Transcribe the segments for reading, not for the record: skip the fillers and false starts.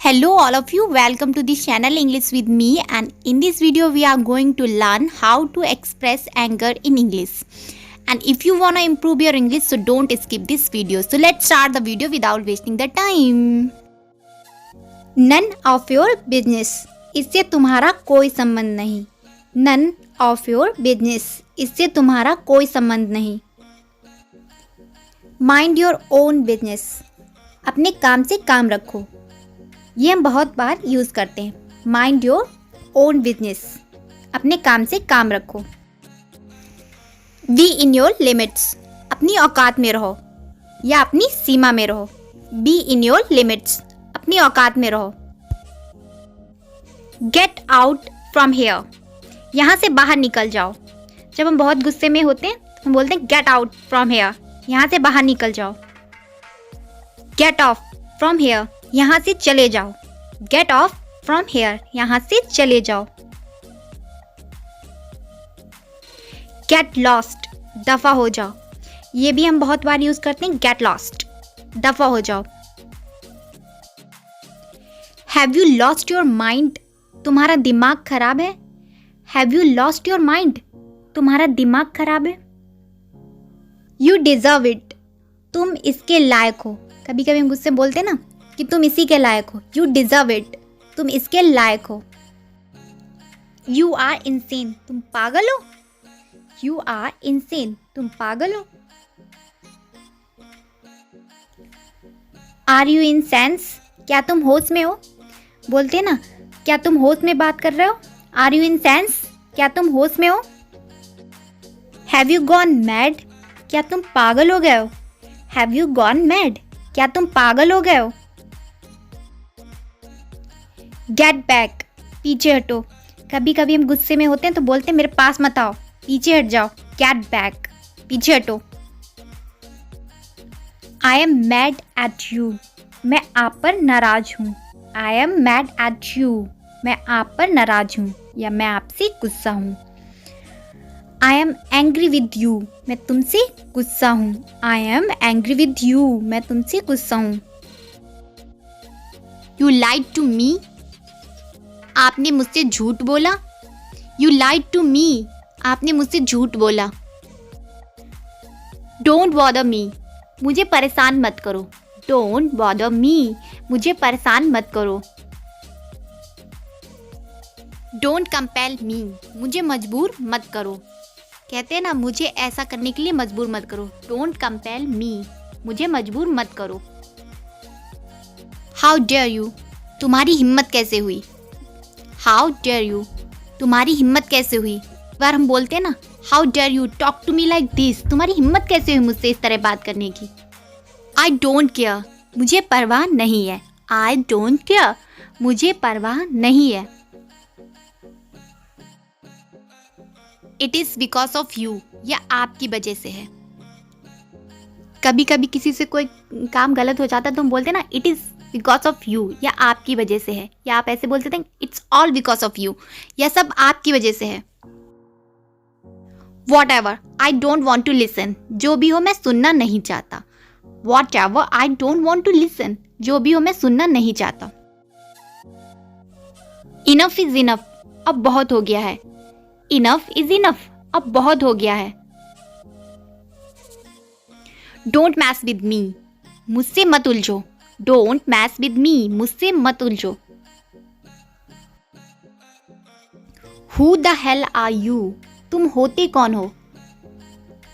Hello all of you, welcome to the channel English with me, and in this video we are going to learn how to express anger in English. And if you want to improve your English, so don't skip this video. So let's start the video without wasting the time. None of your business. इससे तुम्हारा कोई संबंध नहीं. None of your business. इससे तुम्हारा कोई संबंध नहीं. Mind your own business. अपने काम से काम रखो. ये हम बहुत बार यूज़ करते हैं. Mind your own business. अपने काम से काम रखो. Be in your limits. अपनी औकात में रहो या अपनी सीमा में रहो. Be in your limits. अपनी औकात में रहो. Get out from here. यहाँ से बाहर निकल जाओ. जब हम बहुत गुस्से में होते हैं हम बोलते हैं गेट आउट फ्रॉम हेयर. यहाँ से बाहर निकल जाओ. Get off from here. यहाँ से चले जाओ. Get off from here. यहाँ से चले जाओ. Get lost. दफा हो जाओ. ये भी हम बहुत बार यूज करते हैं. Gate lost. दफा हो जाओ. Have you lost your mind. तुम्हारा दिमाग खराब है. Have you lost your mind. तुम्हारा दिमाग खराब है. You deserve it. तुम इसके लायक हो. कभी कभी हम गुस्से बोलते हैं ना कि तुम इसी के लायक हो. You deserve it. तुम इसके लायक हो. You are insane. तुम पागल हो. You are insane. तुम पागल हो. Are you in sense. क्या तुम होश में हो. बोलते हैं ना क्या तुम होश में बात कर रहे हो. Are you in sense. क्या तुम होश में हो. Have you gone mad. क्या तुम पागल हो गए हो. Have you gone mad. क्या तुम पागल हो गए हो. Get back. पीछे हटो. कभी कभी हम गुस्से में होते हैं तो बोलते हैं मेरे पास मत आओ. पीछे हट जाओ. Gate back. पीछे हटो. I am mad at you. मैं आप पर नाराज हूँ. I am mad at you. मैं आप पर नाराज हूँ या मैं आपसे गुस्सा हूँ. I am angry with you. मैं तुमसे गुस्सा हूँ. I am angry with you. मैं तुमसे गुस्सा हूँ. You lied to me. आपने मुझसे झूठ बोला. You lied to me. आपने मुझसे झूठ बोला. Don't bother me. मुझे परेशान मत करो. Don't bother me. मुझे परेशान मत करो. Don't compel me. मुझे मजबूर मत करो. कहते हैं ना मुझे ऐसा करने के लिए मजबूर मत करो. Don't compel me. मुझे मजबूर मत करो. How dare you. तुम्हारी हिम्मत कैसे हुई. How dare you. तुम्हारी हिम्मत कैसे हुई. बार हम बोलते हैं ना how dare you talk to me like this. तुम्हारी हिम्मत कैसे हुई मुझसे इस तरह बात करने की. I don't care. मुझे परवाह नहीं है. I don't care. मुझे परवाह नहीं है. It is because of you. या आपकी वजह से है. कभी कभी किसी से कोई काम गलत हो जाता है तो हम बोलते हैं ना it is because of you. या आपकी वजह से है. या आप ऐसे बोलते थे it's all because of you. या सब आपकी वजह से है. Whatever I don't want to listen. जो भी हो मैं सुनना नहीं चाहता. Whatever I don't want to listen. जो भी हो मैं सुनना नहीं चाहता. Enough is enough. अब बहुत हो गया है. Enough is enough. अब बहुत हो गया है. Don't mess with me. मुझसे मत उलझो. Don't mess with me. मुझसे मत उलझो. Who the hell are you. तुम होते कौन हो.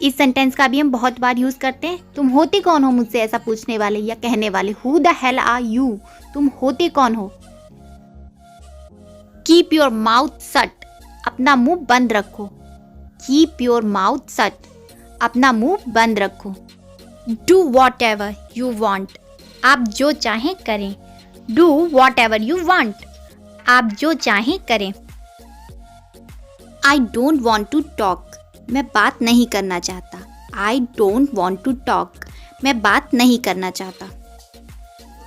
इस सेंटेंस का भी हम बहुत बार यूज करते हैं. तुम होते कौन हो मुझसे ऐसा पूछने वाले या कहने वाले. Who the hell are you. तुम होते कौन हो. Keep your mouth shut. अपना मुंह बंद रखो. Keep your mouth shut. अपना मुंह बंद रखो. Do whatever you want. आप जो चाहें करें. Do whatever you want. आप जो चाहें करें. I don't want to talk. मैं बात नहीं करना चाहता. I don't want to talk. मैं बात नहीं करना चाहता.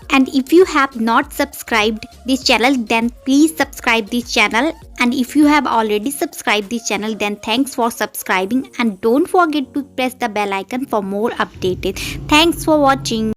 And if you have not subscribed this channel, then please subscribe this channel. And if you have already subscribed this channel, then thanks for subscribing. And don't forget to press the bell icon for more updates. Thanks for watching.